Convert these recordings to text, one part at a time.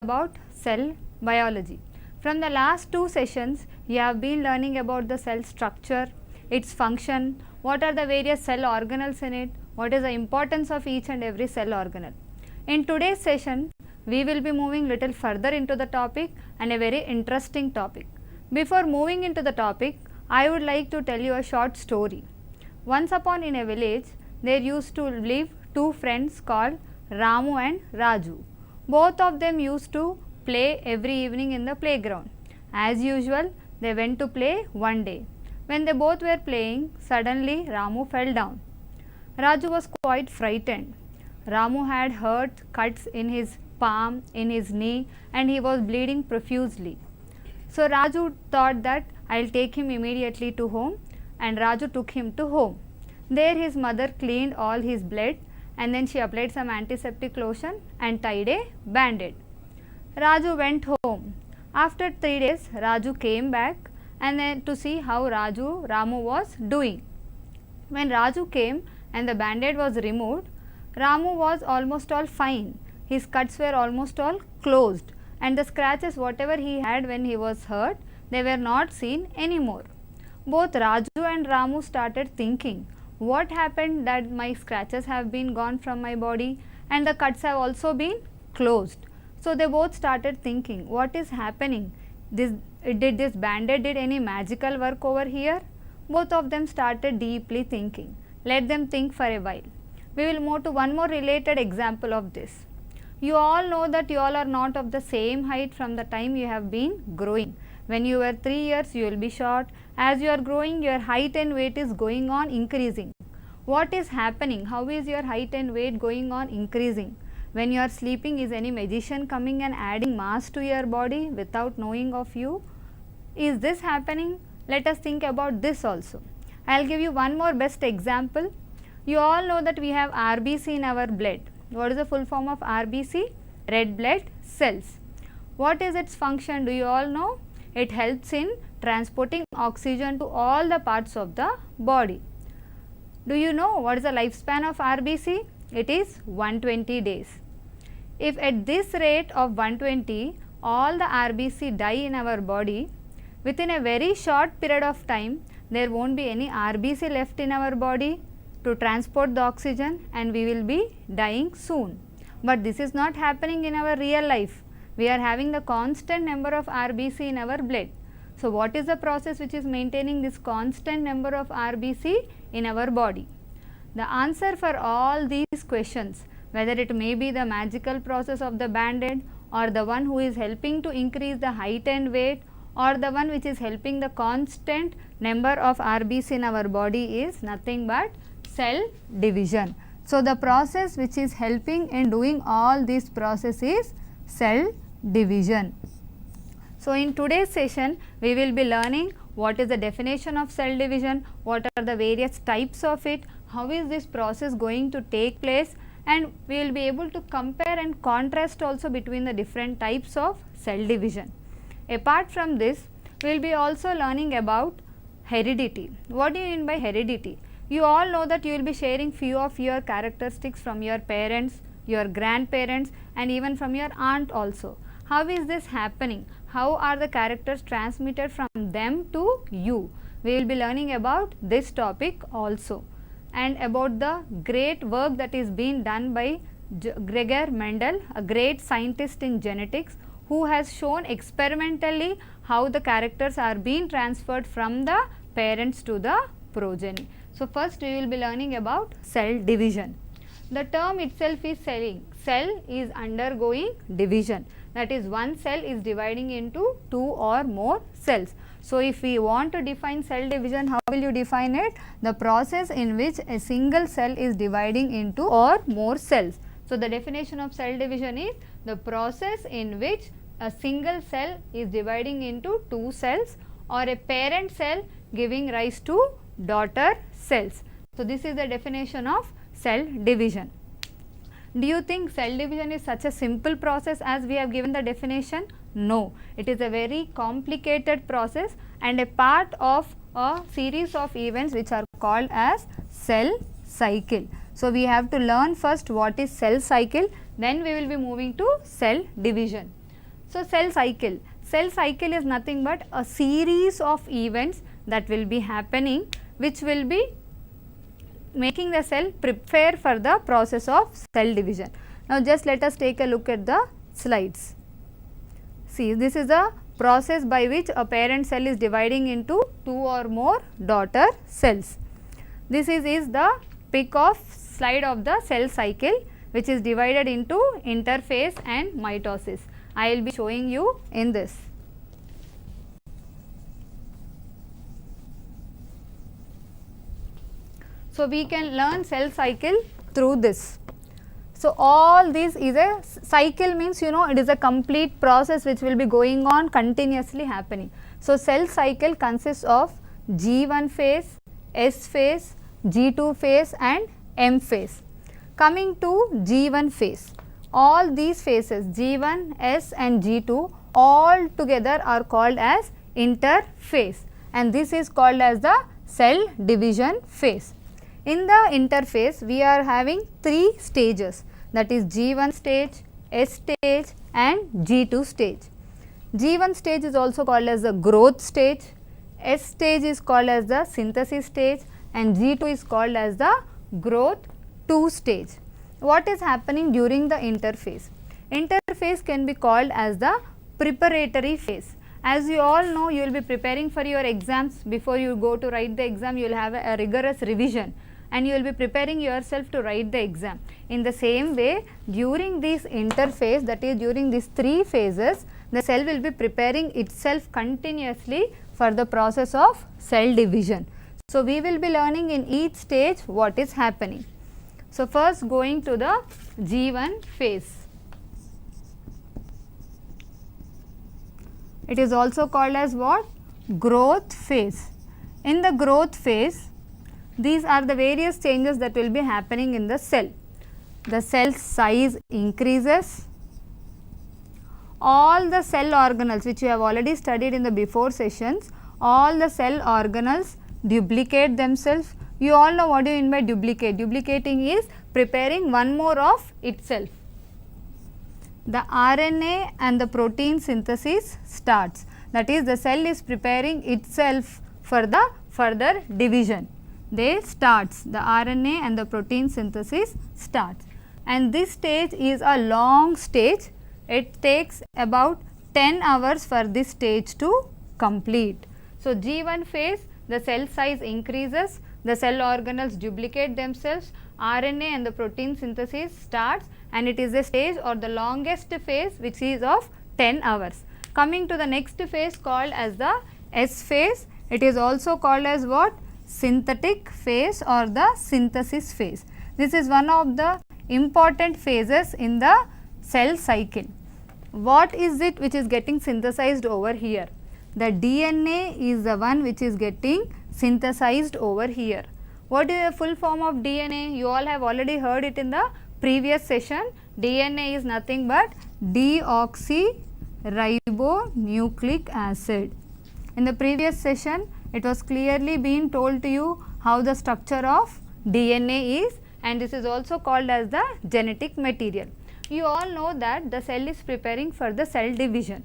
about cell biology. From the last 2 sessions, you have been learning about the cell structure, its function, what are the various cell organelles in it, what is the importance of each and every cell organelle. In today's session, we will be moving little further into the topic and a very interesting topic. Before moving into the topic, I would like to tell you a short story. Once upon in a village, there used to live 2 friends called Ramu and Raju. Both of them used to play every evening in the playground. As usual, they went to play one day. When they both were playing, suddenly Ramu fell down. Raju was quite frightened. Ramu had hurt cuts in his palm, in his knee, and he was bleeding profusely. So Raju thought that I will take him immediately to home, and Raju took him to home. There his mother cleaned all his blood and then she applied some antiseptic lotion and tied a band-aid. Raju went home. After 3 days, Raju came back and then to see how Ramu was doing. When Raju came and the band-aid was removed, Ramu was almost all fine. His cuts were almost all closed, and the scratches whatever he had when he was hurt, they were not seen anymore. Both Raju and Ramu started thinking, what happened that my scratches have been gone from my body and the cuts have also been closed. So they both started thinking, what is happening? Did this band-aid did any magical work over here? Both of them started deeply thinking. Let them think for a while. We will move to one more related example of this. You all know that you all are not of the same height from the time you have been growing. When you were 3 years, you will be short. As you are growing, your height and weight is going on increasing. What is happening? How is your height and weight going on increasing? When you are sleeping, is any magician coming and adding mass to your body without knowing of you? Is this happening? Let us think about this also. I will give you one more best example. You all know that we have RBC in our blood. What is the full form of RBC? Red blood cells. What is its function? Do you all know? It helps in transporting oxygen to all the parts of the body. Do you know what is the lifespan of RBC? It is 120 days. If at this rate of 120, all the RBC die in our body, within a very short period of time, there won't be any RBC left in our body to transport the oxygen and we will be dying soon. But this is not happening in our real life. We are having the constant number of RBC in our blood. So what is the process which is maintaining this constant number of RBC in our body? The answer for all these questions, whether it may be the magical process of the band-aid or the one who is helping to increase the height and weight or the one which is helping the constant number of RBC in our body is nothing but cell division. So the process which is helping in doing all this process is cell division. So in today's session, we will be learning what is the definition of cell division, what are the various types of it, how is this process going to take place, and we will be able to compare and contrast also between the different types of cell division. Apart from this, we will be also learning about heredity. What do you mean by heredity? You all know that you will be sharing few of your characteristics from your parents, your grandparents, and even from your aunt also. How is this happening? How are the characters transmitted from them to you? We will be learning about this topic also, and about the great work that is being done by Gregor Mendel, a great scientist in genetics, who has shown experimentally how the characters are being transferred from the parents to the progeny. So first we will be learning about cell division. The term itself is selling. Cell is undergoing division. That is, one cell is dividing into 2 or more cells. So if we want to define cell division, how will you define it? The process in which a single cell is dividing into or more cells. So the definition of cell division is the process in which a single cell is dividing into 2 cells or a parent cell giving rise to daughter cells. So this is the definition of cell division. Do you think cell division is such a simple process as we have given the definition? No, it is a very complicated process and a part of a series of events which are called as cell cycle. So we have to learn first what is cell cycle, then we will be moving to cell division. So, cell cycle is nothing but a series of events that will be happening, which will be making the cell prepare for the process of cell division. Now, just let us take a look at the slides. See, this is the process by which a parent cell is dividing into two or more daughter cells. This is the pic of slide of the cell cycle, which is divided into interphase and mitosis. I will be showing you in this. So, we can learn cell cycle through this. So, all this is a cycle, means it is a complete process which will be going on continuously happening. So, cell cycle consists of G1 phase, S phase, G2 phase and M phase. Coming to G1 phase, all these phases G1, S and G2 all together are called as interphase, and this is called as the cell division phase. In the interphase, we are having three stages, that is G1 stage, S stage and G2 stage. G1 stage is also called as the growth stage, S stage is called as the synthesis stage and G2 is called as the growth 2 stage. What is happening during the interphase? Interphase can be called as the preparatory phase. As you all know, you will be preparing for your exams. Before you go to write the exam, you will have a rigorous revision and you will be preparing yourself to write the exam. In the same way, during this interphase, that is during these three phases, the cell will be preparing itself continuously for the process of cell division. So, we will be learning in each stage what is happening. So, first going to the G1 phase. It is also called as what? Growth phase. In the growth phase, these are the various changes that will be happening in the cell. The cell size increases. All the cell organelles which you have already studied in the before sessions, all the cell organelles duplicate themselves. You all know what do you mean by duplicate. Duplicating is preparing one more of itself. The RNA and the protein synthesis starts. That is, the cell is preparing itself for the further division. They starts, the RNA and the protein synthesis starts. And this stage is a long stage. It takes about 10 hours for this stage to complete. So, G1 phase, the cell size increases, the cell organelles duplicate themselves, RNA and the protein synthesis starts, and it is a stage or the longest phase which is of 10 hours. Coming to the next phase called as the S phase, it is also called as what? Synthetic phase or the synthesis phase. This is one of the important phases in the cell cycle. What is it which is getting synthesized over here? The DNA is the one which is getting synthesized over here. What is the full form of DNA? You all have already heard it in the previous session. DNA is nothing but deoxyribonucleic acid. In the previous session, it was clearly been told to you how the structure of DNA is, and this is also called as the genetic material. You all know that the cell is preparing for the cell division.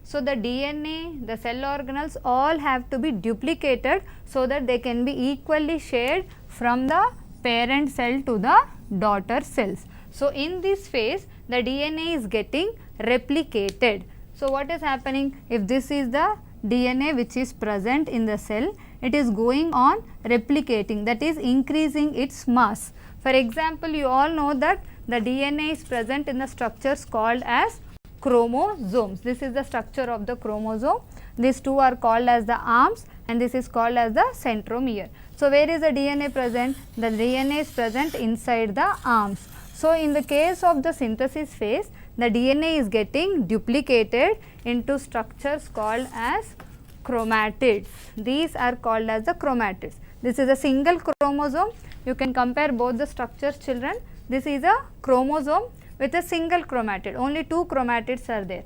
So, the DNA, the cell organelles all have to be duplicated so that they can be equally shared from the parent cell to the daughter cells. So, in this phase, the DNA is getting replicated. So, what is happening? If this is the DNA which is present in the cell, it is going on replicating, that is increasing its mass. For example, you all know that the DNA is present in the structures called as chromosomes. This is the structure of the chromosome. These two are called as the arms and this is called as the centromere. So, where is the DNA present? The DNA is present inside the arms. So, in the case of the synthesis phase, the DNA is getting duplicated into structures called as chromatids. These are called as the chromatids. This is a single chromosome. You can compare both the structures, children. This is a chromosome with a single chromatid. Only two chromatids are there.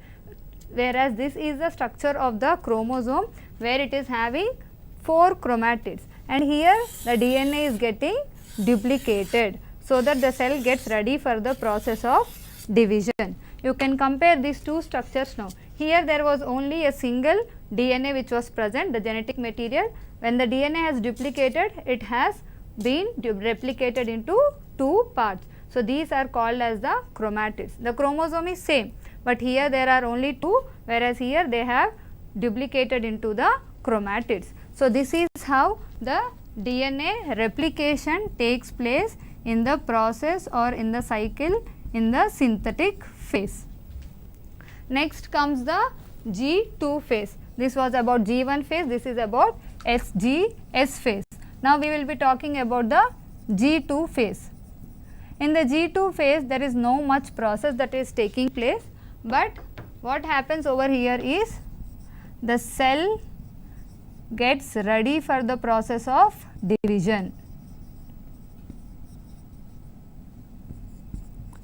Whereas this is the structure of the chromosome where it is having 4 chromatids. And here the DNA is getting duplicated so that the cell gets ready for the process of division. You can compare these two structures now. Here there was only a single DNA which was present, the genetic material. When the DNA has duplicated, it has been replicated into two parts. So, these are called as the chromatids. The chromosome is same, but here there are only two, whereas here they have duplicated into the chromatids. So, this is how the DNA replication takes place in the process or in the cycle in the synthetic phase. Next comes the G2 phase. This was about G1 phase, this is about S phase. Now, we will be talking about the G2 phase. In the G2 phase, there is no much process that is taking place, but what happens over here is the cell gets ready for the process of division.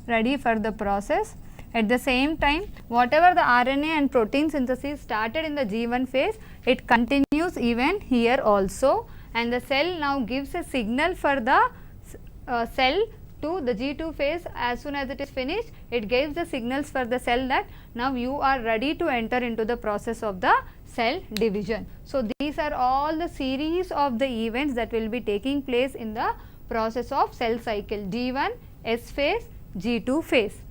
Ready for the process. At the same time, whatever the RNA and protein synthesis started in the G1 phase, it continues even here also, and the cell now gives a signal for the cell to the G2 phase. As soon as it is finished, it gives the signals for the cell that now you are ready to enter into the process of the cell division. So, these are all the series of the events that will be taking place in the process of cell cycle: G1, S phase, G2 phase.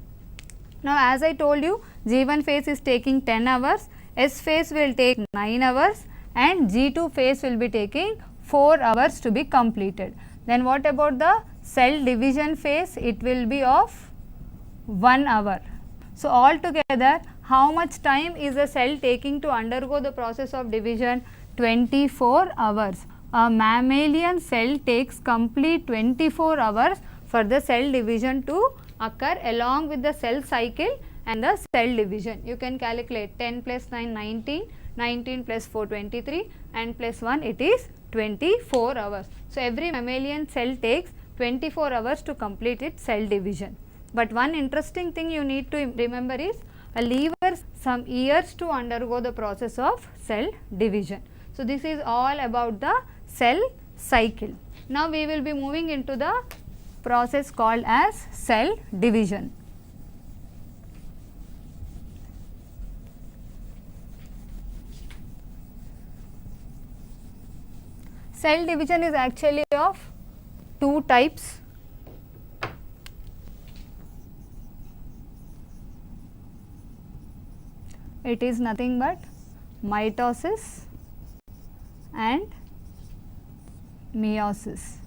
Now, as I told you, G1 phase is taking 10 hours, S phase will take 9 hours and G2 phase will be taking 4 hours to be completed. Then what about the cell division phase? It will be of 1 hour. So, altogether how much time is a cell taking to undergo the process of division? 24 hours. A mammalian cell takes complete 24 hours for the cell division to occur along with the cell cycle and the cell division. You can calculate 10 plus 9, 19, 19 plus 4, 23 and plus 1, it is 24 hours. So, every mammalian cell takes 24 hours to complete its cell division. But one interesting thing you need to remember is a lever some years to undergo the process of cell division. So, this is all about the cell cycle. Now, we will be moving into the process called as cell division. Cell division is actually of two types. It is nothing but mitosis and meiosis.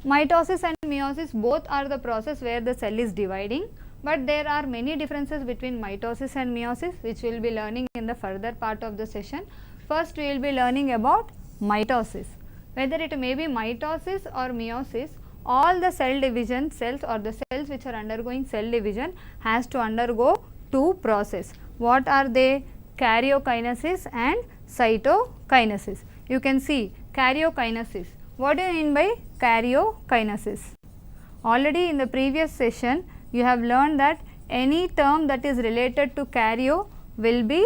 Mitosis and meiosis both are the process where the cell is dividing, but there are many differences between mitosis and meiosis, which we will be learning in the further part of the session. First, we will be learning about mitosis. Whether it may be mitosis or meiosis, all the cell division cells or the cells which are undergoing cell division has to undergo two processes. What are they? Karyokinesis and cytokinesis. You can see karyokinesis. What do you mean by karyokinesis? Already in the previous session, you have learned that any term that is related to karyo will be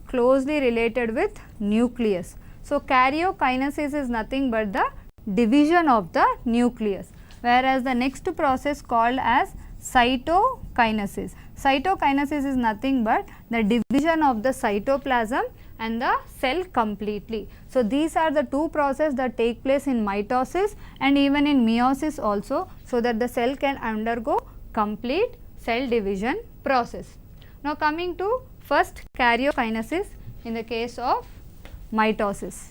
closely related with nucleus. So, karyokinesis is nothing but the division of the nucleus, whereas the next process called as cytokinesis. Cytokinesis is nothing but the division of the cytoplasm and the cell completely. So, these are the two processes that take place in mitosis and even in meiosis also, so that the cell can undergo complete cell division process. Now, coming to first karyokinesis in the case of mitosis.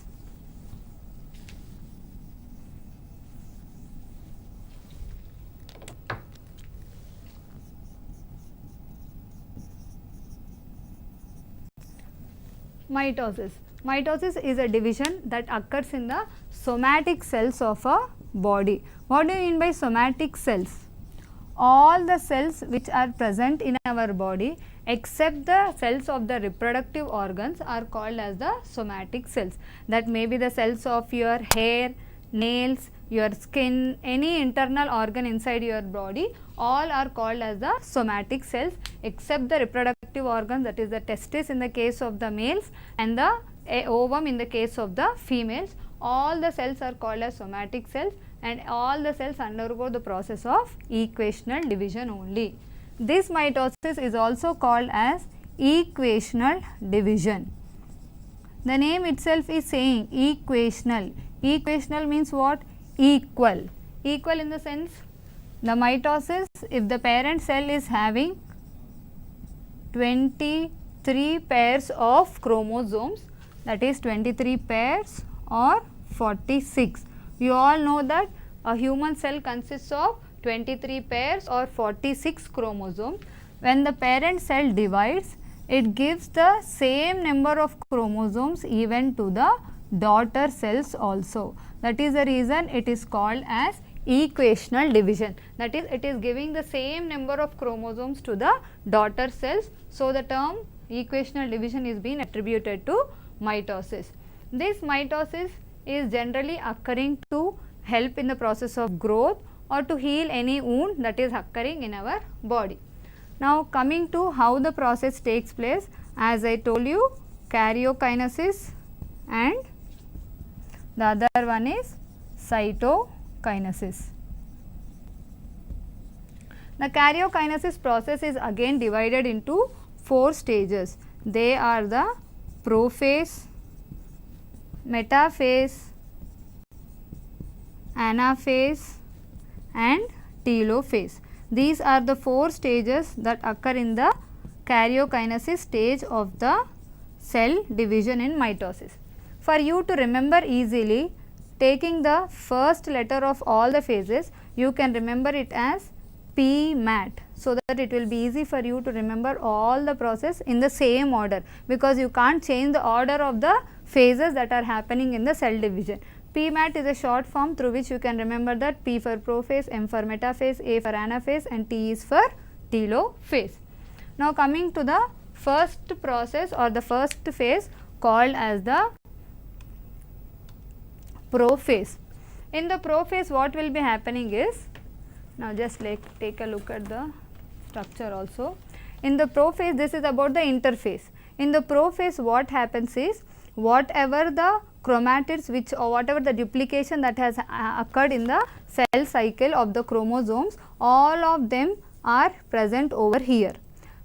Mitosis. Mitosis is a division that occurs in the somatic cells of a body. What do you mean by somatic cells? All the cells which are present in our body except the cells of the reproductive organs are called as the somatic cells. That may be the cells of your hair, nails, your skin, any internal organ inside your body, all are called as the somatic cells except the reproductive organs, that is the testis in the case of the males and the ovum in the case of the females. All the cells are called as somatic cells and all the cells undergo the process of equational division only. This mitosis is also called as equational division. The name itself is saying equational. Equational means what? Equal. Equal in the sense, the mitosis, if the parent cell is having 23 pairs of chromosomes, that is 23 pairs or 46. You all know that a human cell consists of 23 pairs or 46 chromosomes. When the parent cell divides, it gives the same number of chromosomes even to the daughter cells also. That is the reason it is called as equational division. That is, it is giving the same number of chromosomes to the daughter cells. So, the term equational division is being attributed to mitosis. This mitosis is generally occurring to help in the process of growth or to heal any wound that is occurring in our body. Now, coming to how the process takes place, as I told you, karyokinesis and the other one is cytokinesis. The karyokinesis process is again divided into 4 stages. They are the prophase, metaphase, anaphase and telophase. These are the 4 stages that occur in the karyokinesis stage of the cell division in mitosis. For you to remember easily, taking the first letter of all the phases, you can remember it as PMAT, so that it will be easy for you to remember all the process in the same order, because you can't change the order of the phases that are happening in the cell division. PMAT is a short form through which you can remember that P for prophase, M for metaphase, A for anaphase and T is for telophase. Now, coming to the first process or the first phase called as the prophase. In the prophase, what will be happening is, now just take a look at the structure also. In the prophase, this is about the interphase. In the prophase, what happens is, whatever the chromatids which or whatever the duplication that has occurred in the cell cycle of the chromosomes, all of them are present over here.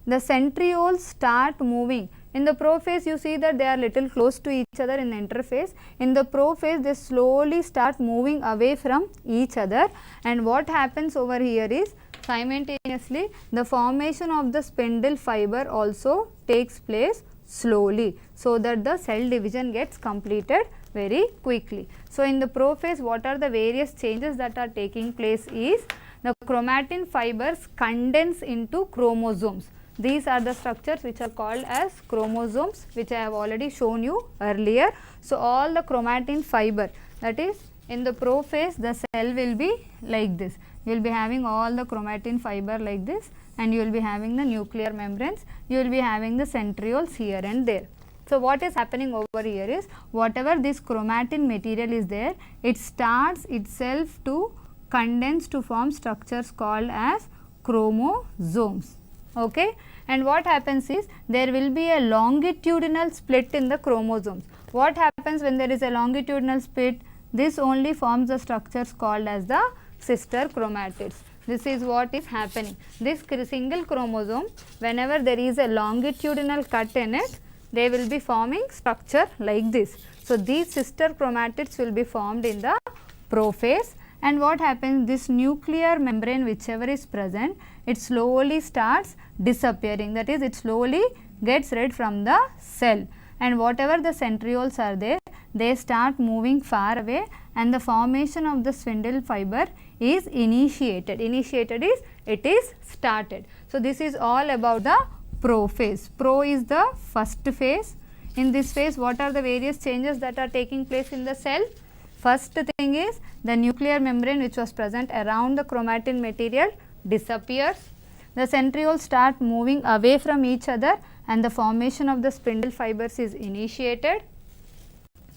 The centrioles start moving. In the prophase, you see that they are little close to each other in the interphase. In the prophase, they slowly start moving away from each other, and what happens over here is, simultaneously the formation of the spindle fiber also takes place slowly, so that the cell division gets completed very quickly. So, in the prophase, what are the various changes that are taking place is, the chromatin fibers condense into chromosomes. These are the structures which are called as chromosomes, which I have already shown you earlier. So, all the chromatin fiber, that is, in the prophase, the cell will be like this. You will be having all the chromatin fiber like this, and you will be having the nuclear membranes, you will be having the centrioles here and there. So, what is happening over here is, whatever this chromatin material is there, it starts itself to condense to form structures called as chromosomes. Okay? And what happens is, there will be a longitudinal split in the chromosomes. What happens when there is a longitudinal split? This only forms the structures called as the sister chromatids. This is what is happening. This single chromosome, whenever there is a longitudinal cut in it, they will be forming structure like this. So, these sister chromatids will be formed in the prophase, and what happens, this nuclear membrane whichever is present, it slowly starts disappearing, that is, it slowly gets rid from the cell, and whatever the centrioles are there, they start moving far away, and the formation of the spindle fiber is initiated. Initiated is, it is started. So, this is all about the prophase. Pro is the first phase. In this phase, what are the various changes that are taking place in the cell? First thing is, the nuclear membrane which was present around the chromatin material disappears. The centrioles start moving away from each other, and the formation of the spindle fibers is initiated,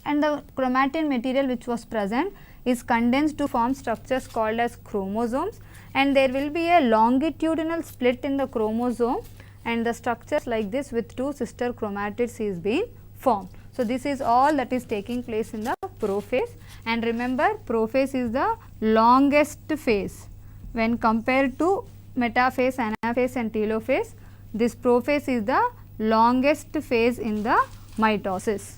and the chromatin material which was present is condensed to form structures called as chromosomes, and there will be a longitudinal split in the chromosome, and the structures like this with 2 sister chromatids is being formed. So, this is all that is taking place in the prophase, and remember prophase is the longest phase when compared to metaphase, anaphase and telophase. This prophase is the longest phase in the mitosis.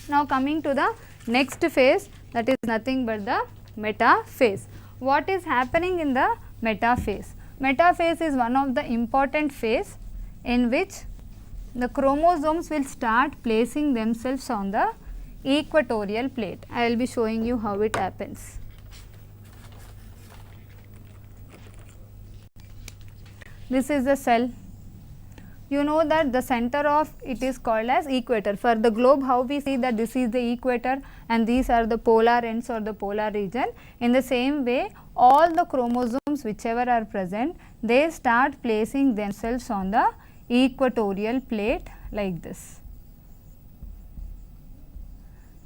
Now coming to the next phase, that is nothing but the metaphase. What is happening in the metaphase? Metaphase is one of the important phase in which the chromosomes will start placing themselves on the equatorial plate. I will be showing you how it happens. This is the cell. You know that the center of it is called as equator. For the globe, how we see that this is the equator and these are the polar ends or the polar region. In the same way, all the chromosomes whichever are present, they start placing themselves on the equatorial plate like this.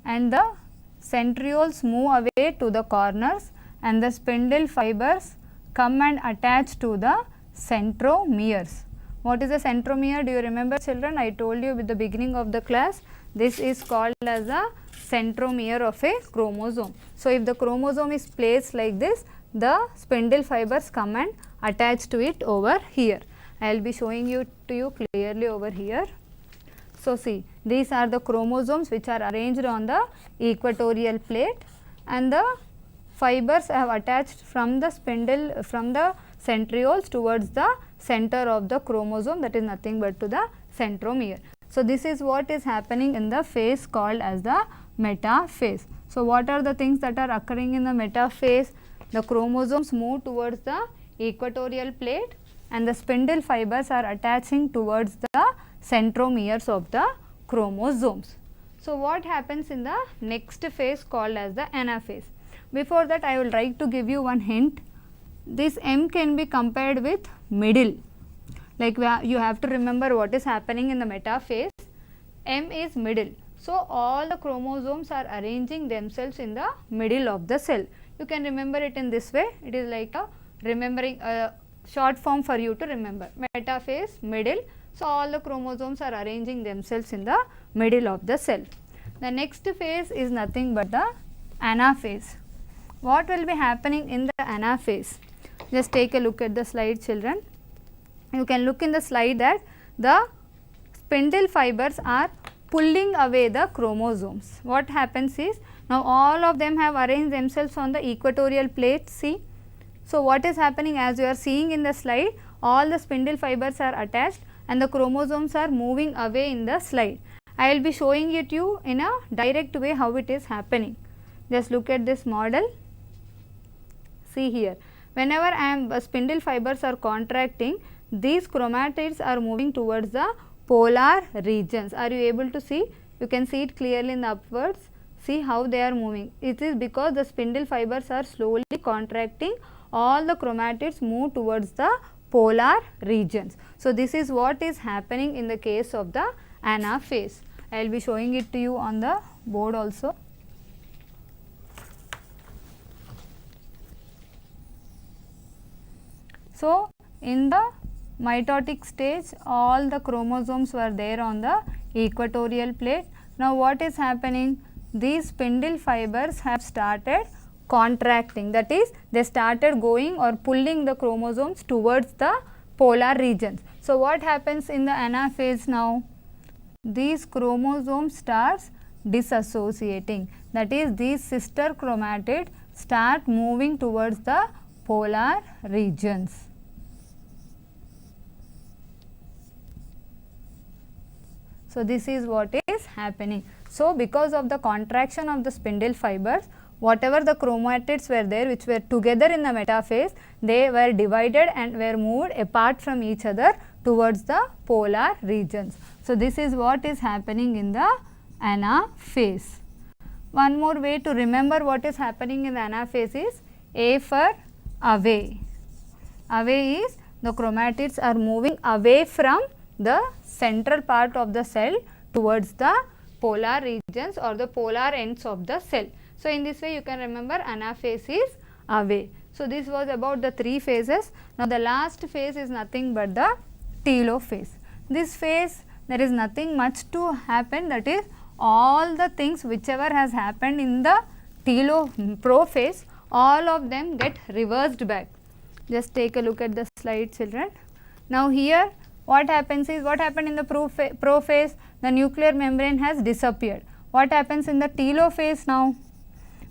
And the centrioles move away to the corners and the spindle fibers come and attach to the centromeres. What is a centromere? Do you remember, children? I told you with the beginning of the class, this is called as a centromere of a chromosome. So, if the chromosome is placed like this, the spindle fibers come and attach to it over here. I will be showing you to you clearly over here. So, see, these are the chromosomes which are arranged on the equatorial plate, and the fibers have attached from the spindle, from the centrioles towards the center of the chromosome, that is nothing but to the centromere. So, this is what is happening in the phase called as the metaphase. So, what are the things that are occurring in the metaphase? The chromosomes move towards the equatorial plate and the spindle fibers are attaching towards the centromeres of the chromosomes. So, what happens in the next phase called as the anaphase? Before that, I will like to give you one hint. This M can be compared with middle, like you have to remember what is happening in the metaphase. M is middle. So, all the chromosomes are arranging themselves in the middle of the cell. You can remember it in this way. It is like a remembering a short form for you to remember. Metaphase, middle. So, all the chromosomes are arranging themselves in the middle of the cell. The next phase is nothing but the anaphase. What will be happening in the anaphase? Just take a look at the slide, children. You can look in the slide that the spindle fibers are pulling away the chromosomes. What happens is, now all of them have arranged themselves on the equatorial plate, see. So, what is happening, as you are seeing in the slide, all the spindle fibers are attached and the chromosomes are moving away in the slide. I will be showing it you in a direct way how it is happening. Just look at this model. See here, whenever spindle fibers are contracting, these chromatids are moving towards the polar regions. Are you able to see? You can see it clearly in the upwards. See how they are moving. It is because the spindle fibers are slowly contracting. All the chromatids move towards the polar regions. So, this is what is happening in the case of the anaphase. I will be showing it to you on the board also. So, in the mitotic stage, all the chromosomes were there on the equatorial plate. Now, what is happening? These spindle fibers have started contracting, that is, they started going or pulling the chromosomes towards the polar regions. So, what happens in the anaphase now? These chromosomes starts disassociating, that is, these sister chromatids start moving towards the polar regions. So, this is what is happening. So, because of the contraction of the spindle fibers, whatever the chromatids were there which were together in the metaphase, they were divided and were moved apart from each other towards the polar regions. So, this is what is happening in the anaphase. One more way to remember what is happening in the anaphase is A for away. Away is the chromatids are moving away from the central part of the cell towards the polar regions or the polar ends of the cell. So, in this way you can remember anaphase is away. So, this was about the three phases. Now, the last phase is nothing but the telophase. This phase there is nothing much to happen, that is all the things whichever has happened in the prophase, all of them get reversed back. Just take a look at the slide, children. Now here what happens is, what happened in the prophase? The nuclear membrane has disappeared. What happens in the telophase now?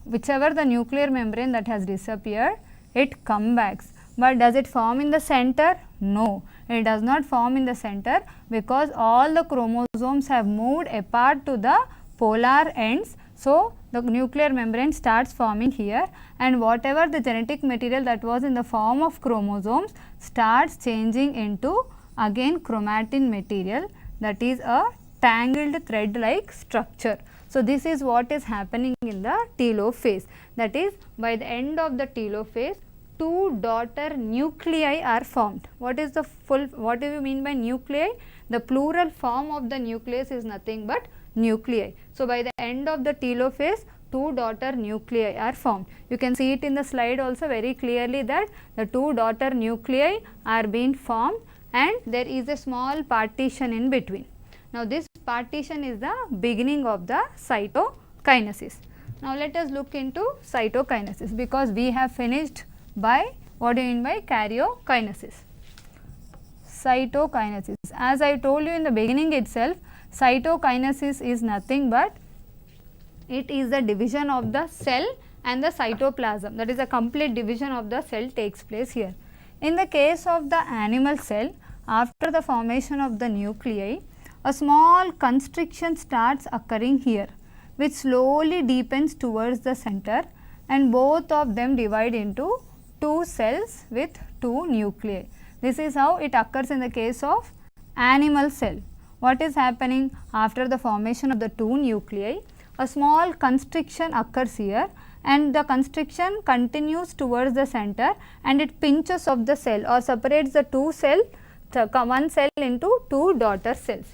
Whichever the nuclear membrane that has disappeared, it comes back. But does it form in the center? No, it does not form in the center, because all the chromosomes have moved apart to the polar ends. So, the nuclear membrane starts forming here, and whatever the genetic material that was in the form of chromosomes starts changing into again chromatin material, that is a tangled thread like structure. So, this is what is happening in the telophase, that is by the end of the telophase, two daughter nuclei are formed. What is the what do you mean by nuclei? The plural form of the nucleus is nothing but nuclei. So, by the end of the telophase, two daughter nuclei are formed. You can see it in the slide also very clearly that the two daughter nuclei are being formed, and there is a small partition in between. Now, this partition is the beginning of the cytokinesis. Now, let us look into cytokinesis, because we have finished by what do you mean by karyokinesis. Cytokinesis, as I told you in the beginning itself, cytokinesis is nothing but it is the division of the cell and the cytoplasm, that is a complete division of the cell takes place here. In the case of the animal cell, after the formation of the nuclei, a small constriction starts occurring here, which slowly deepens towards the center, and both of them divide into two cells with two nuclei. This is how it occurs in the case of animal cell. What is happening after the formation of the two nuclei? A small constriction occurs here, and the constriction continues towards the center, and it pinches off the cell or separates the one cell into two daughter cells.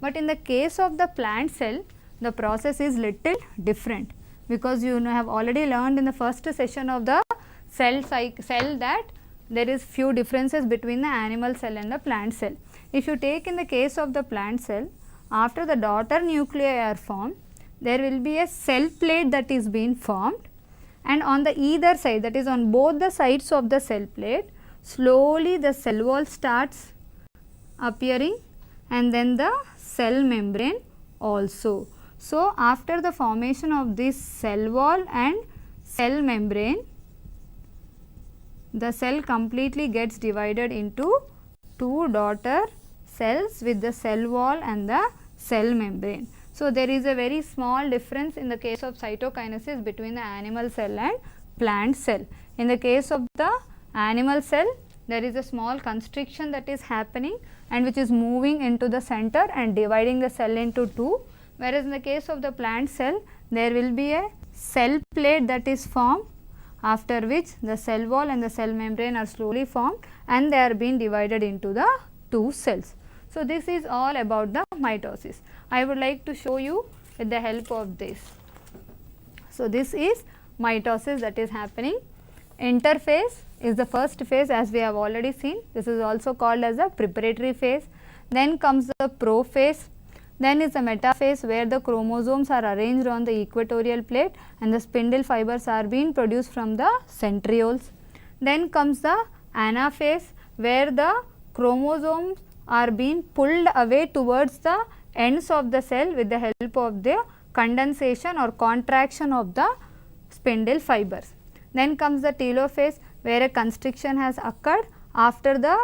But in the case of the plant cell, the process is little different, because you have already learned in the first session of the cell that there is few differences between the animal cell and the plant cell. If you take in the case of the plant cell, after the daughter nuclei are formed, there will be a cell plate that is being formed, and on the either side, that is on both the sides of the cell plate, slowly the cell wall starts appearing, and then the cell membrane also. So, after the formation of this cell wall and cell membrane, the cell completely gets divided into two daughter cells with the cell wall and the cell membrane. So, there is a very small difference in the case of cytokinesis between the animal cell and plant cell. In the case of the animal cell, there is a small constriction that is happening and which is moving into the center and dividing the cell into two, whereas in the case of the plant cell, there will be a cell plate that is formed, after which the cell wall and the cell membrane are slowly formed and they are being divided into the two cells. So, this is all about the mitosis. I would like to show you with the help of this. So, this is mitosis that is happening. Interphase is the first phase, as we have already seen. This is also called as a preparatory phase. Then comes the prophase. Then is the metaphase, where the chromosomes are arranged on the equatorial plate and the spindle fibers are being produced from the centrioles. Then comes the anaphase, where the chromosomes are being pulled away towards the ends of the cell with the help of the condensation or contraction of the spindle fibers. Then comes the telophase, where a constriction has occurred after the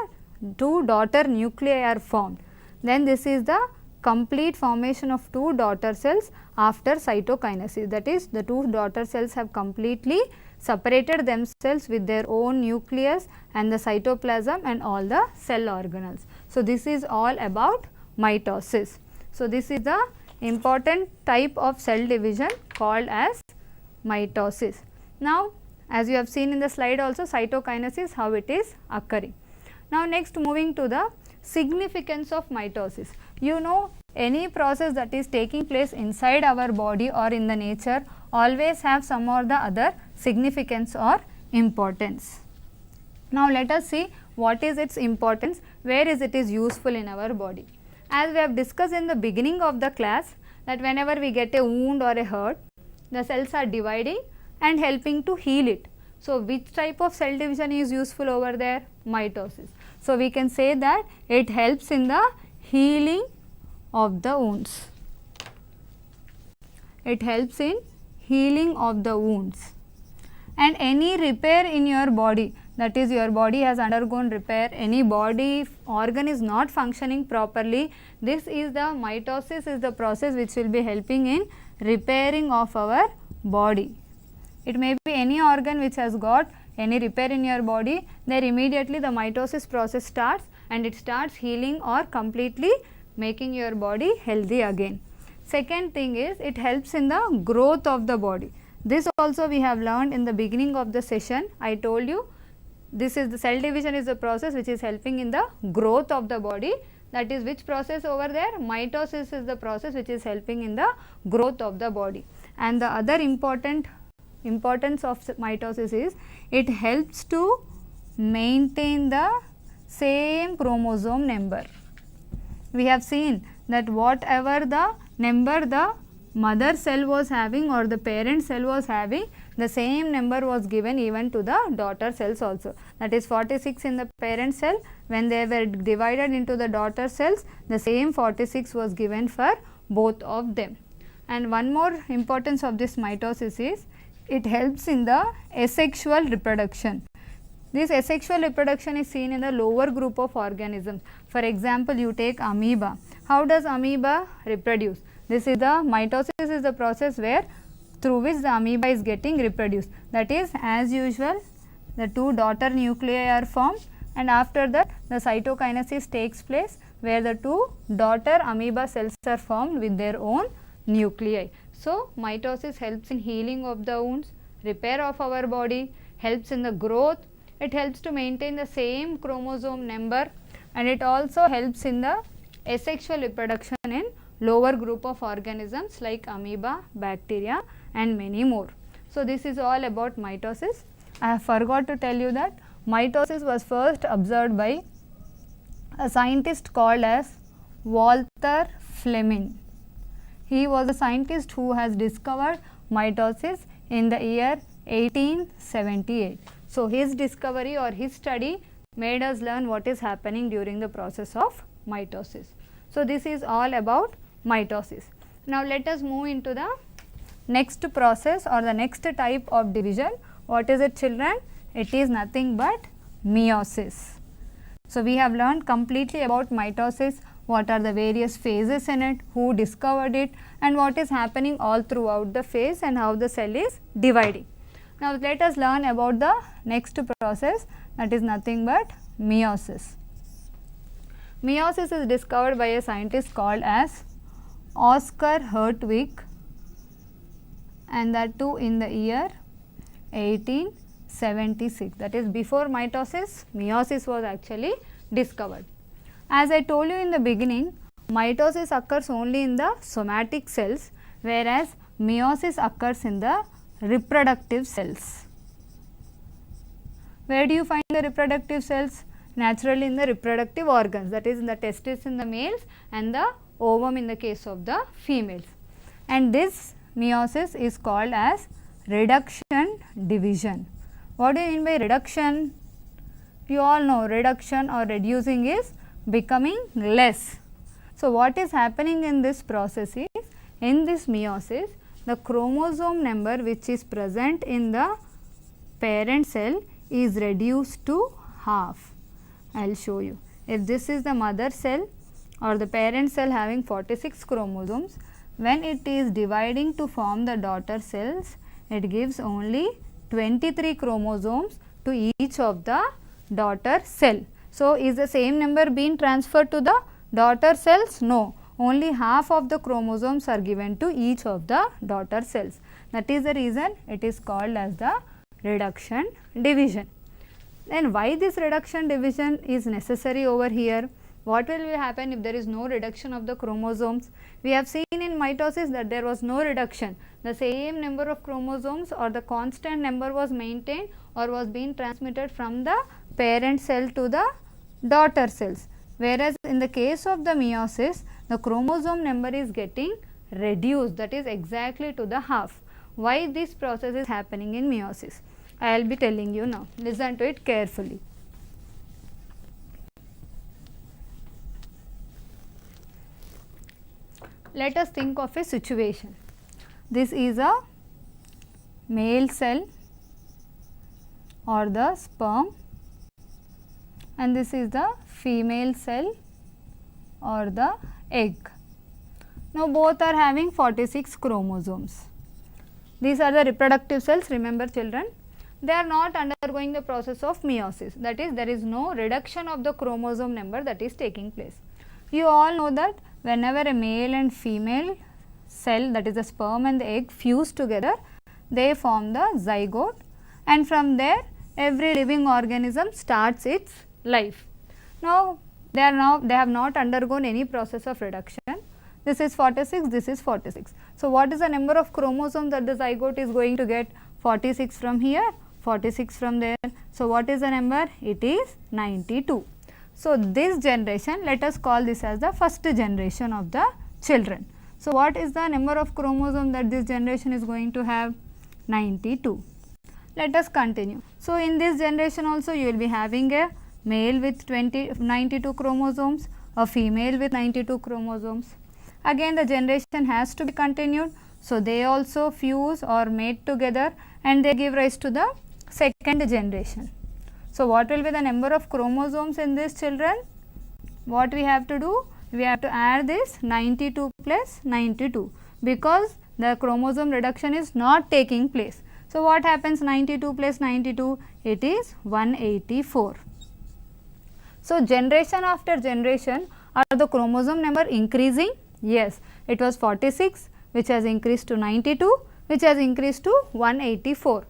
two daughter nuclei are formed. Then this is the complete formation of two daughter cells after cytokinesis, that is the two daughter cells have completely separated themselves with their own nucleus and the cytoplasm and all the cell organelles. So, this is all about mitosis. So, this is the important type of cell division called as mitosis. Now, as you have seen in the slide also, cytokinesis, how it is occurring. Now, next moving to the significance of mitosis. You know, any process that is taking place inside our body or in the nature always have some or the other significance or importance. Now, let us see what is its importance, where is it is useful in our body. As we have discussed in the beginning of the class, that whenever we get a wound or a hurt, the cells are dividing and helping to heal it. So, which type of cell division is useful over there? Mitosis. So, we can say that it helps in the healing of the wounds. It helps in healing of the wounds. And any repair in your body, that is your body has undergone repair, any body organ is not functioning properly, this is the mitosis is the process which will be helping in repairing of our body. It may be any organ which has got any repair in your body, there immediately the mitosis process starts and it starts healing or completely making your body healthy again. Second thing is it helps in the growth of the body. This also we have learned in the beginning of the session. I told you this is the cell division is the process which is helping in the growth of the body. That is which process over there? Mitosis is the process which is helping in the growth of the body. And the other importance of mitosis is it helps to maintain the same chromosome number. We have seen that whatever the number the mother cell was having or the parent cell was having, the same number was given even to the daughter cells also. That is 46 in the parent cell, when they were divided into the daughter cells, the same 46 was given for both of them. And one more importance of this mitosis is it helps in the asexual reproduction. This asexual reproduction is seen in the lower group of organisms. For example, you take amoeba. How does amoeba reproduce? This is the mitosis is the process where through which the amoeba is getting reproduced. That is, as usual, the two daughter nuclei are formed and after that the cytokinesis takes place where the two daughter amoeba cells are formed with their own nuclei. So, mitosis helps in healing of the wounds, repair of our body, helps in the growth, it helps to maintain the same chromosome number, and it also helps in the asexual reproduction in lower group of organisms like amoeba, bacteria and many more. So, this is all about mitosis. I have forgot to tell you that mitosis was first observed by a scientist called as Walther Fleming. He was a scientist who has discovered mitosis in the year 1878. So, his discovery or his study made us learn what is happening during the process of mitosis. So, this is all about mitosis. Now, let us move into the next process or the next type of division. What is it, children? It is nothing but meiosis. So, we have learned completely about mitosis, what are the various phases in it, who discovered it and what is happening all throughout the phase and how the cell is dividing. Now, let us learn about the next process, that is nothing but meiosis. Meiosis is discovered by a scientist called as Oscar Hertwig, and that too in the year 1876. That is, before mitosis, meiosis was actually discovered. As I told you in the beginning, mitosis occurs only in the somatic cells, whereas meiosis occurs in the reproductive cells. Where do you find the reproductive cells? Naturally in the reproductive organs, that is in the testis in the males and the ovum in the case of the females. And this meiosis is called as reduction division. What do you mean by reduction? You all know reduction or reducing is becoming less. So, what is happening in this process is, in this meiosis, the chromosome number which is present in the parent cell is reduced to half. I will show you. If this is the mother cell or the parent cell having 46 chromosomes, when it is dividing to form the daughter cells, it gives only 23 chromosomes to each of the daughter cell. So, is the same number being transferred to the daughter cells? No, only half of the chromosomes are given to each of the daughter cells. That is the reason it is called as the reduction division. Then why this reduction division is necessary over here? What will happen if there is no reduction of the chromosomes? We have seen in mitosis that there was no reduction. The same number of chromosomes or the constant number was maintained or was being transmitted from the parent cell to the daughter cells. Whereas in the case of the meiosis, the chromosome number is getting reduced, that is exactly to the half. Why this process is happening in meiosis? I will be telling you now. Listen to it carefully. Let us think of a situation. This is a male cell or the sperm, and this is the female cell or the egg. Now both are having 46 chromosomes. These are the reproductive cells, remember children. They are not undergoing the process of meiosis, that is there is no reduction of the chromosome number that is taking place. You all know that whenever a male and female cell, that is the sperm and the egg, fuse together, they form the zygote, and from there every living organism starts its life. Now they have not undergone any process of reduction. This is 46, this is 46. So what is the number of chromosomes that the zygote is going to get? 46 from here, 46 from there. So what is the number? It is 92. So this generation, let us call this as the first generation of the children. So what is the number of chromosomes that this generation is going to have? 92. Let us continue. So in this generation also you will be having a male with 92 chromosomes, a female with 92 chromosomes. Again the generation has to be continued. So they also fuse or mate together and they give rise to the second generation. So what will be the number of chromosomes in these children? What we have to do? We have to add this 92 plus 92, because the chromosome reduction is not taking place. So what happens? 92 plus 92, it is 184. So generation after generation, are the chromosome number increasing? Yes, it was 46 which has increased to 92, which has increased to 184.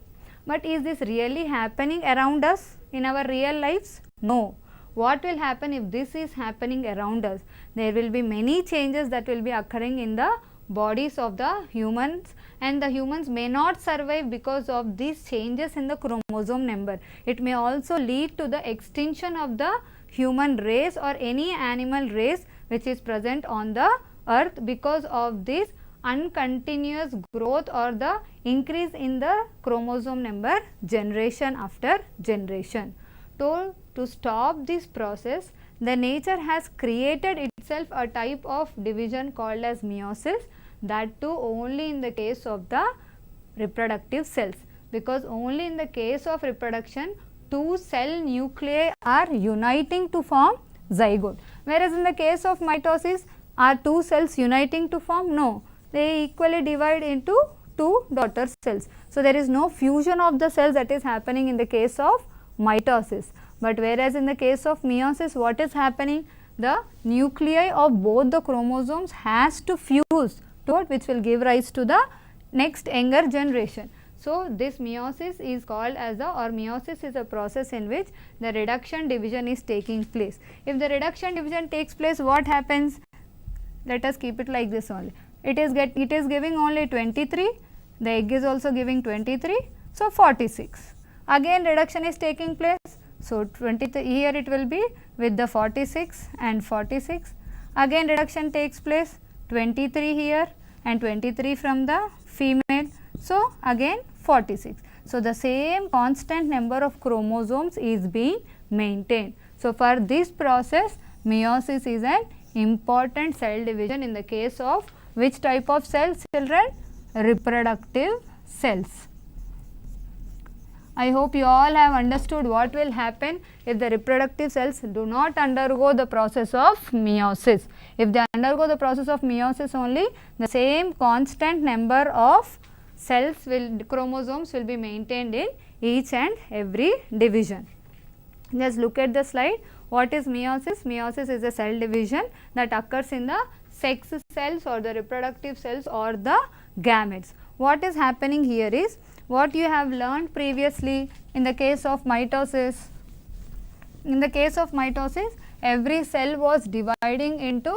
But is this really happening around us in our real lives? No. What will happen if this is happening around us? There will be many changes that will be occurring in the bodies of the humans, and the humans may not survive because of these changes in the chromosome number. It may also lead to the extinction of the human race or any animal race which is present on the earth because of this uncontinuous growth or the increase in the chromosome number generation after generation. To stop this process, the nature has created itself a type of division called as meiosis, that too only in the case of the reproductive cells, because only in the case of reproduction two cell nuclei are uniting to form zygote, whereas in the case of mitosis, are two cells uniting to form? No, they equally divide into two daughter cells. So there is no fusion of the cells that is happening in the case of mitosis, but whereas in the case of meiosis, what is happening? The nuclei of both the chromosomes has to fuse to it, which will give rise to the next younger generation. So this meiosis is called as meiosis is a process in which the reduction division is taking place. If the reduction division takes place, what happens? Let us keep it like this only. It is giving only 23, the egg is also giving 23, so 46. Again reduction is taking place, so 23 here it will be with the 46 and 46. Again reduction takes place, 23 here and 23 from the female, so again 46. So the same constant number of chromosomes is being maintained. So for this process, meiosis is an important cell division in the case of which type of cells, children? Reproductive cells. I hope you all have understood what will happen if the reproductive cells do not undergo the process of meiosis. If they undergo the process of meiosis only, the same constant number of chromosomes will be maintained in each and every division. Just look at the slide. What is meiosis? Meiosis is a cell division that occurs in the sex cells or the reproductive cells or the gametes. What is happening here is what you have learned previously in the case of mitosis. In the case of mitosis, every cell was dividing into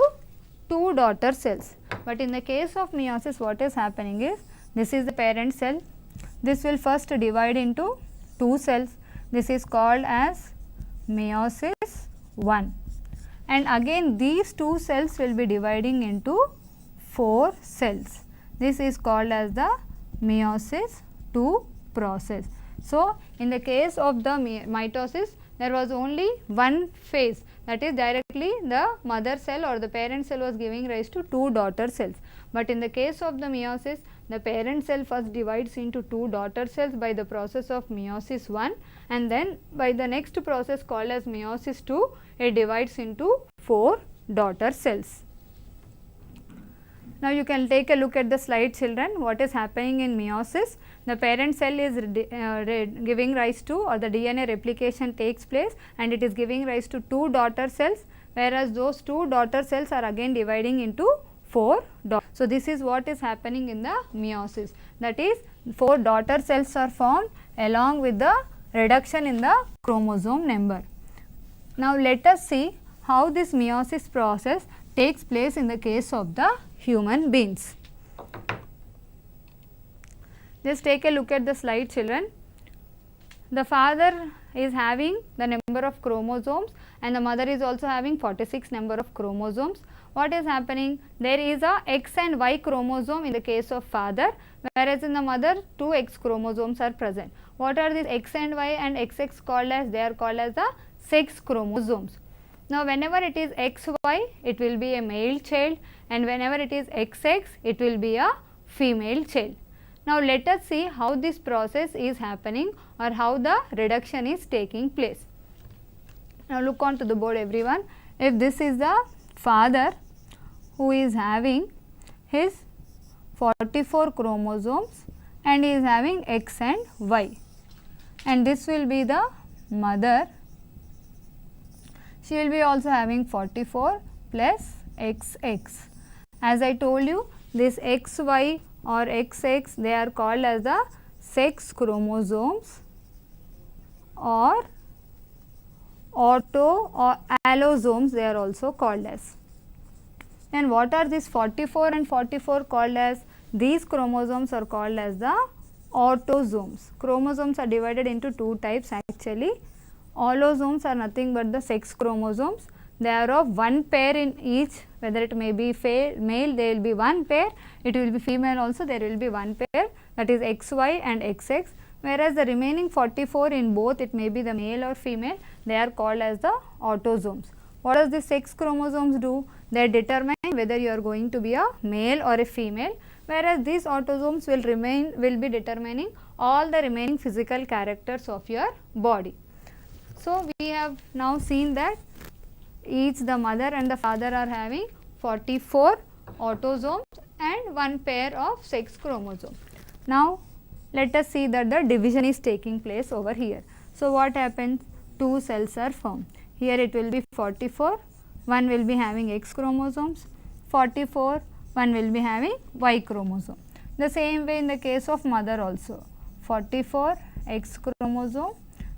two daughter cells. But in the case of meiosis, what is happening is, this is the parent cell. This will first divide into two cells. This is called as meiosis 1. And again these two cells will be dividing into 4 cells. This is called as the meiosis II process. So, in the case of the mitosis, there was only one phase, that is directly the mother cell or the parent cell was giving rise to 2 daughter cells. But in the case of the meiosis, the parent cell first divides into 2 daughter cells by the process of meiosis I, and then by the next process called as meiosis II, it divides into 4 daughter cells. Now, you can take a look at the slide, children. What is happening in meiosis? The parent cell is giving rise to, or the DNA replication takes place, and it is giving rise to 2 daughter cells, whereas those 2 daughter cells are again dividing into 4 daughters. So, this is what is happening in the meiosis, that is 4 daughter cells are formed along with the reduction in the chromosome number. Now, let us see how this meiosis process takes place in the case of the human beings. Just take a look at the slide, children. The father is having the number of chromosomes and the mother is also having 46 number of chromosomes. What is happening? There is a X and Y chromosome in the case of father, whereas in the mother 2 X chromosomes are present. What are these X and Y and XX called as? They are called as the sex chromosomes. Now, whenever it is XY, it will be a male child, and whenever it is XX, it will be a female child. Now, let us see how this process is happening or how the reduction is taking place. Now, look on to the board, everyone. If this is the father who is having his 44 chromosomes and he is having X and Y, and this will be the mother, she will be also having 44 plus XX. As I told you, this XY or XX, they are called as the sex chromosomes or auto or allosomes, they are also called as. And what are these 44 and 44 called as? These chromosomes are called as the autosomes. Chromosomes are divided into 2 types actually. Allosomes are nothing but the sex chromosomes. They are of 1 pair in each, whether it may be male, there will be 1 pair, it will be female also, there will be 1 pair, that is XY and XX, whereas the remaining 44 in both, it may be the male or female, they are called as the autosomes. What does the sex chromosomes do? They determine whether you are going to be a male or a female, whereas these autosomes will be determining all the remaining physical characters of your body. So, we have now seen that each the mother and the father are having 44 autosomes and 1 pair of sex chromosomes. Now, let us see that the division is taking place over here. So, what happens? 2 cells are formed. Here it will be 44, one will be having X chromosomes, 44, one will be having Y chromosome. The same way in the case of mother also, 44 X chromosome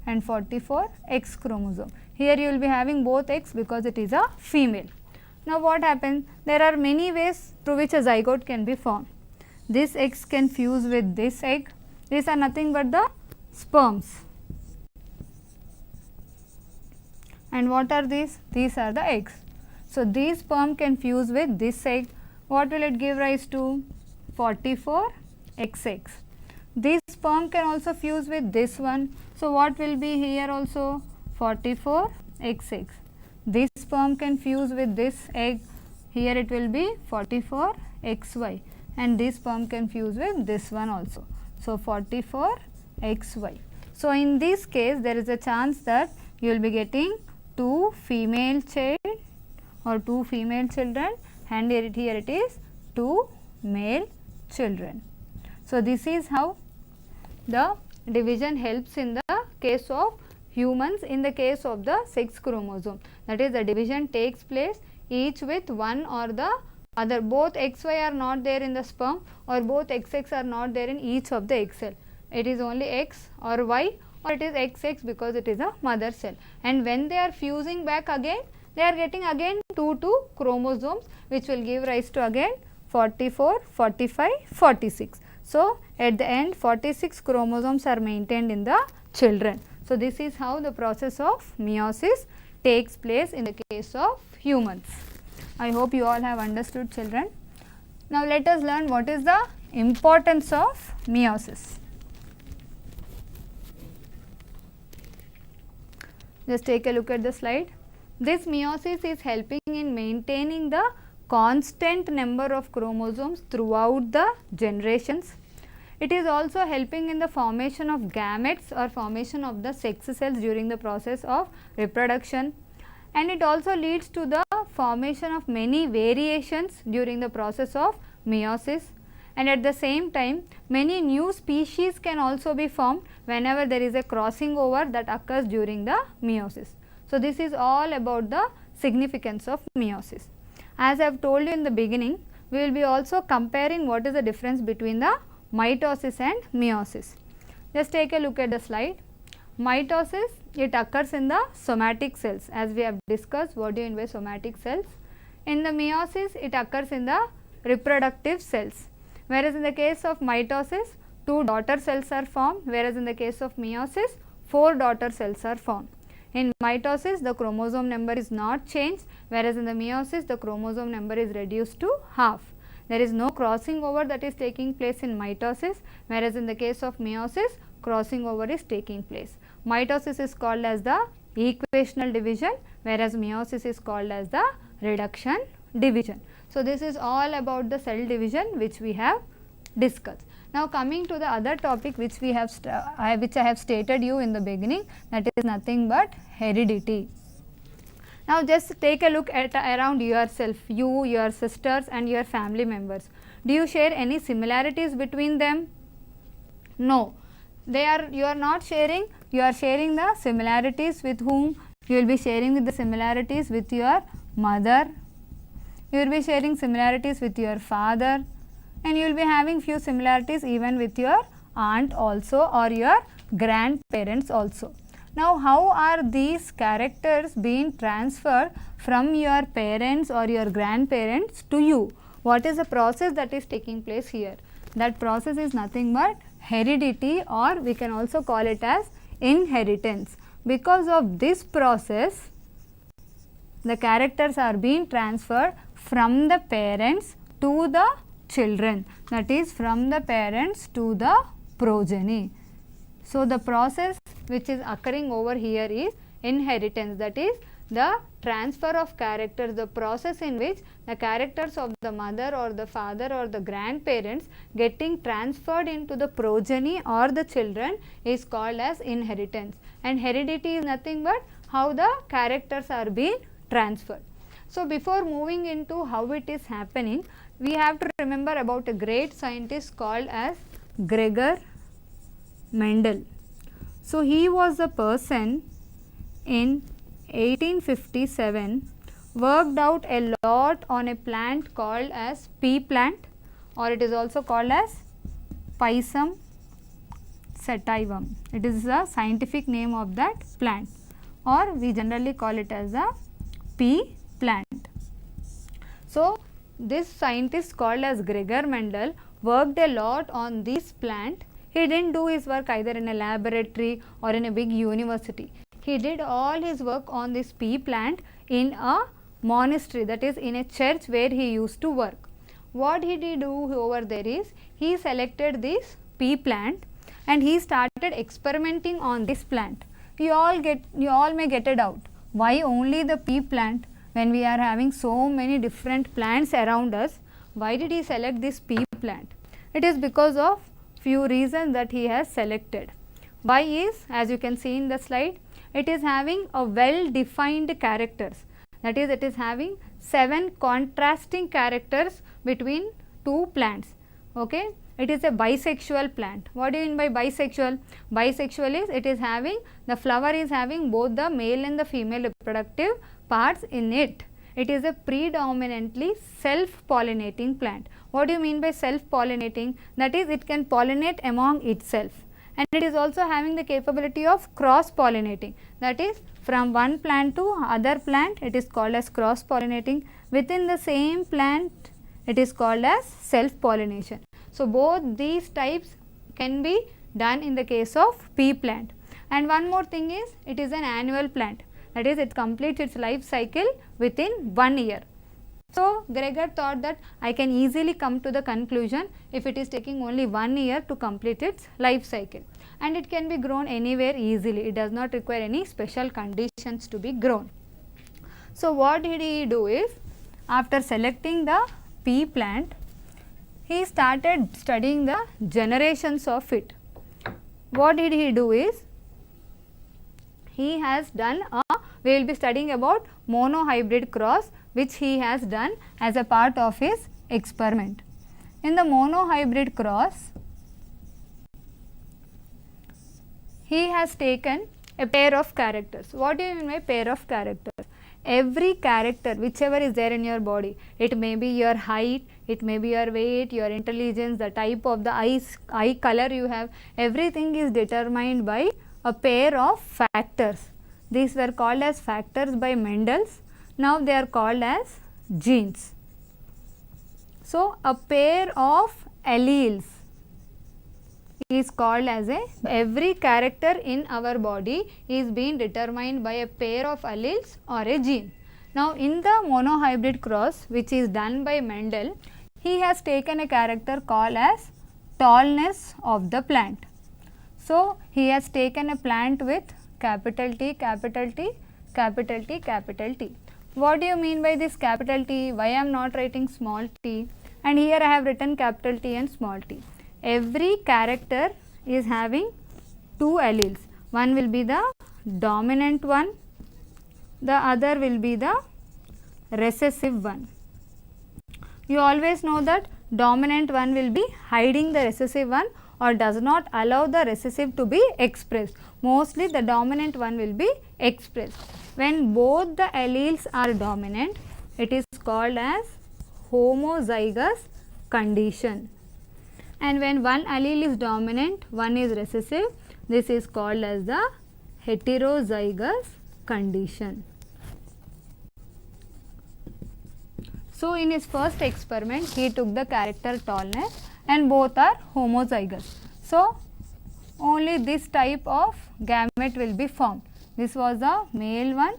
and 44 X chromosome. Here you will be having both X because it is a female. Now, what happens? There are many ways through which a zygote can be formed. This X can fuse with this egg. These are nothing but the sperms. And what are these? These are the eggs. So, these sperm can fuse with this egg. What will it give rise to? 44 XX. This sperm can also fuse with this one. So, what will be here also? 44 XX. This sperm can fuse with this egg. Here it will be 44 XY, and this sperm can fuse with this one also. So, 44 XY. So, in this case there is a chance that you will be getting 2 female child or 2 female children, and here it is 2 male children. So, this is how the division helps in the case of humans in the case of the sex chromosome. That is, the division takes place each with one or the other. Both XY are not there in the sperm or both XX are not there in each of the egg cell. It is only X or Y, or it is XX because it is a mother cell. And when they are fusing back again, they are getting again 2 chromosomes, which will give rise to again 44, 45, 46. So, at the end 46 chromosomes are maintained in the children. So, this is how the process of meiosis takes place in the case of humans. I hope you all have understood, children. Now let us learn what is the importance of meiosis. Just take a look at the slide. This meiosis is helping in maintaining the constant number of chromosomes throughout the generations. It is also helping in the formation of gametes or formation of the sex cells during the process of reproduction, and it also leads to the formation of many variations during the process of meiosis, and at the same time many new species can also be formed whenever there is a crossing over that occurs during the meiosis. So, this is all about the significance of meiosis. As I have told you in the beginning, we will be also comparing what is the difference between the mitosis and meiosis. Just take a look at the slide. Mitosis, it occurs in the somatic cells, as we have discussed what do you mean by somatic cells. In the meiosis, it occurs in the reproductive cells, whereas in the case of mitosis 2 daughter cells are formed, whereas in the case of meiosis 4 daughter cells are formed. In mitosis the chromosome number is not changed, whereas in the meiosis the chromosome number is reduced to half. There is no crossing over that is taking place in mitosis, whereas in the case of meiosis crossing over is taking place. Mitosis is called as the equational division, whereas meiosis is called as the reduction division. So, this is all about the cell division which we have discussed. Now, coming to the other topic which we have which I have stated you in the beginning, that is nothing but heredity. Now, just take a look at around yourself, you, your sisters and your family members. Do you share any similarities between them? No, you are not sharing, you are sharing the similarities with whom? You will be sharing with the similarities with your mother, you will be sharing similarities with your father, and you will be having few similarities even with your aunt also or your grandparents also. Now, how are these characters being transferred from your parents or your grandparents to you? What is the process that is taking place here? That process is nothing but heredity, or we can also call it as inheritance. Because of this process, the characters are being transferred from the parents to the children, that is from the parents to the progeny. So, the process which is occurring over here is inheritance, that is the transfer of characters, the process in which the characters of the mother or the father or the grandparents getting transferred into the progeny or the children is called as inheritance, and heredity is nothing but how the characters are being transferred. So, before moving into how it is happening, we have to remember about a great scientist called as Gregor Mendel. So, he was the person in 1857 worked out a lot on a plant called as pea plant, or it is also called as Pisum sativum. It is the scientific name of that plant, or we generally call it as a pea plant. So, this scientist called as Gregor Mendel worked a lot on this plant. He didn't do his work either in a laboratory or in a big university. He did all his work on this pea plant in a monastery, that is in a church where he used to work. What did he do over there is, he selected this pea plant and he started experimenting on this plant. You all may get a doubt, why only the pea plant when we are having so many different plants around us? Why did he select this pea plant? It is because of few reasons that he has selected. Why is, as you can see in the slide, it is having a well defined characters, that is it is having 7 contrasting characters between 2 plants. Okay, it is a bisexual plant. What do you mean by bisexual? Bisexual is, it is having, the flower is having both the male and the female reproductive parts in it. It is a predominantly self-pollinating plant. What do you mean by self-pollinating? That is, it can pollinate among itself, and it is also having the capability of cross-pollinating. That is, from one plant to other plant, it is called as cross-pollinating. Within the same plant, it is called as self-pollination. So, both these types can be done in the case of pea plant. And one more thing is, it is an annual plant. That is, it completes its life cycle within 1 year. So Gregor thought that I can easily come to the conclusion if it is taking only 1 year to complete its life cycle, and it can be grown anywhere easily. It does not require any special conditions to be grown. So what did he do is, after selecting the pea plant, he started studying the generations of it. What did he do is, he has done we will be studying about monohybrid cross, which he has done as a part of his experiment. In the monohybrid cross, he has taken a pair of characters. What do you mean by pair of characters? Every character whichever is there in your body, it may be your height, it may be your weight, your intelligence, the type of the eye color you have, everything is determined by a pair of factors. These were called as factors by Mendel. Now they are called as genes. So a pair of alleles is called as every character in our body is being determined by a pair of alleles or a gene. Now in the monohybrid cross, which is done by Mendel, he has taken a character called as tallness of the plant. So he has taken a plant with capital T, capital T, capital T, capital T. What do you mean by this capital T? Why I am not writing small t? And here I have written capital T and small t. Every character is having two alleles. One will be the dominant one, the other will be the recessive one. You always know that dominant one will be hiding the recessive one or does not allow the recessive to be expressed. Mostly the dominant one will be expressed. When both the alleles are dominant, it is called as homozygous condition. And when one allele is dominant, one is recessive, this is called as the heterozygous condition. So in his first experiment, he took the character tallness and both are homozygous. So only this type of gamete will be formed. This was the male one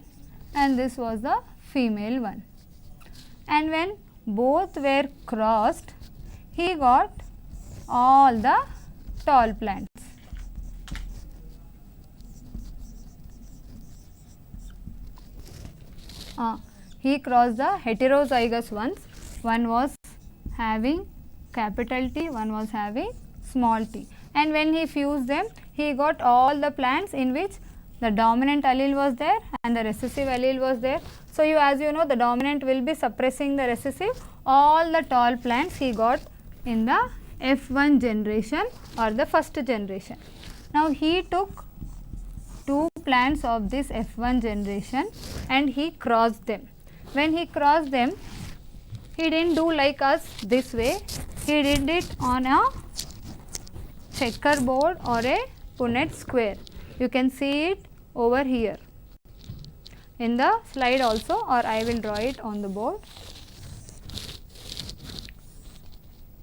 and this was the female one. And when both were crossed, he got all the tall plants. He crossed the heterozygous ones. One was having capital T, one was having small t. And when he fused them, he got all the plants in which the dominant allele was there and the recessive allele was there. So you, as you know, the dominant will be suppressing the recessive. All the tall plants he got in the F1 generation or the first generation. Now he took two plants of this F1 generation and he crossed them. When he crossed them, he didn't do like us this way. He did it on a checkerboard or a Punnett square. You can see it over here in the slide also, or I will draw it on the board.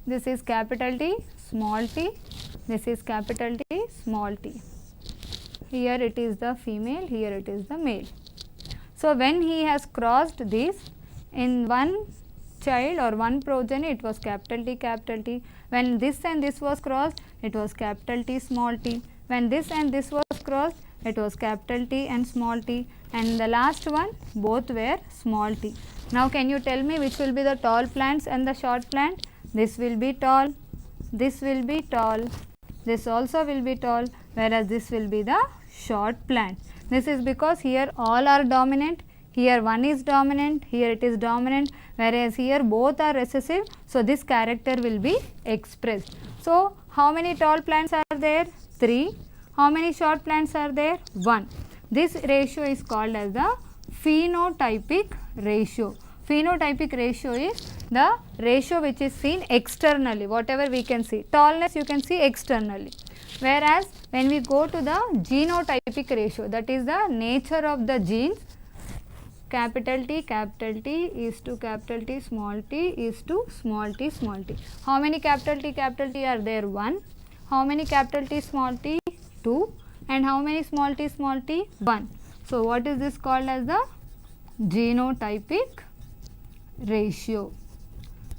This is capital T, small t, this is capital T, small t. Here it is the female, here it is the male. So when he has crossed this, in one child or one progeny it was capital T, capital T. When this and this was crossed, it was capital T, small t. When this and this was crossed, it was capital T and small t. And the last one, both were small t. Now can you tell me which will be the tall plants and the short plant? This will be tall, this will be tall, this also will be tall, whereas this will be the short plant. This is because here all are dominant, here one is dominant, here it is dominant, whereas here both are recessive. So this character will be expressed. So how many tall plants are there? 3. How many short plants are there? 1. This ratio is called as the phenotypic ratio. Phenotypic ratio is the ratio which is seen externally, whatever we can see. Tallness you can see externally. Whereas when we go to the genotypic ratio, that is the nature of the genes, capital T is to capital T, small t is to small t, small t. How many capital T are there? 1. How many capital T, small t? 2. And how many small t, 1. So what is this called as the genotypic ratio.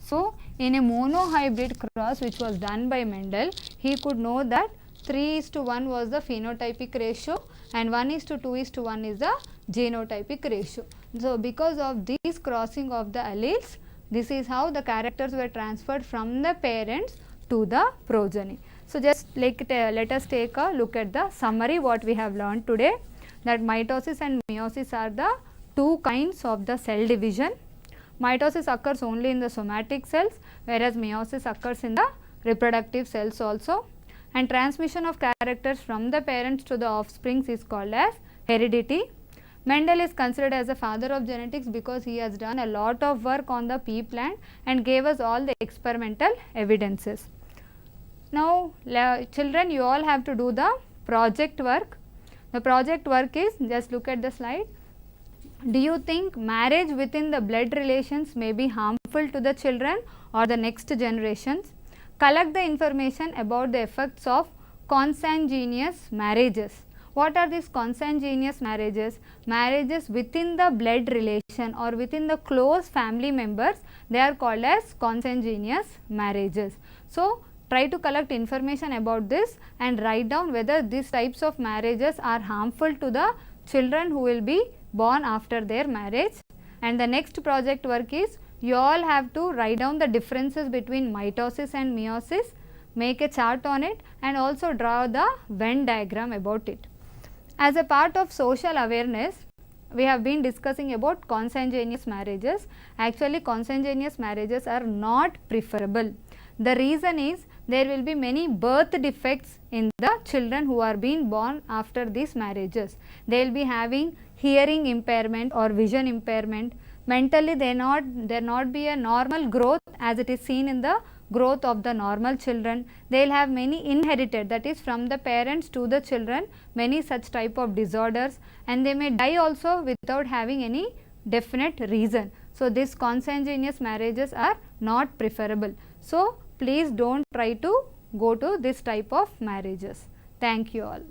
So, in a monohybrid cross which was done by Mendel, he could know that 3:1 was the phenotypic ratio and 1:2:1 is the genotypic ratio. So, because of this crossing of the alleles, this is how the characters were transferred from the parents to the progeny. So, just let us take a look at the summary what we have learned today, that mitosis and meiosis are the two kinds of the cell division. Mitosis occurs only in the somatic cells, whereas meiosis occurs in the reproductive cells also, and transmission of characters from the parents to the offsprings is called as heredity. Mendel is considered as the father of genetics because he has done a lot of work on the pea plant and gave us all the experimental evidences. Now, children, you all have to do the project work. The project work is, just look at the slide. Do you think marriage within the blood relations may be harmful to the children or the next generations? Collect the information about the effects of consanguineous marriages. What are these consanguineous marriages? Marriages within the blood relation or within the close family members, they are called as consanguineous marriages. So, try to collect information about this and write down whether these types of marriages are harmful to the children who will be born after their marriage. And the next project work is, you all have to write down the differences between mitosis and meiosis, make a chart on it and also draw the Venn diagram about it. As a part of social awareness, we have been discussing about consanguineous marriages. Actually, consanguineous marriages are not preferable. The reason is, there will be many birth defects in the children who are being born after these marriages. They will be having hearing impairment or vision impairment. Mentally, there not be a normal growth as it is seen in the growth of the normal children. They will have many inherited, that is from the parents to the children, many such type of disorders, and they may die also without having any definite reason. So, these consanguineous marriages are not preferable. So, please don't try to go to this type of marriages. Thank you all.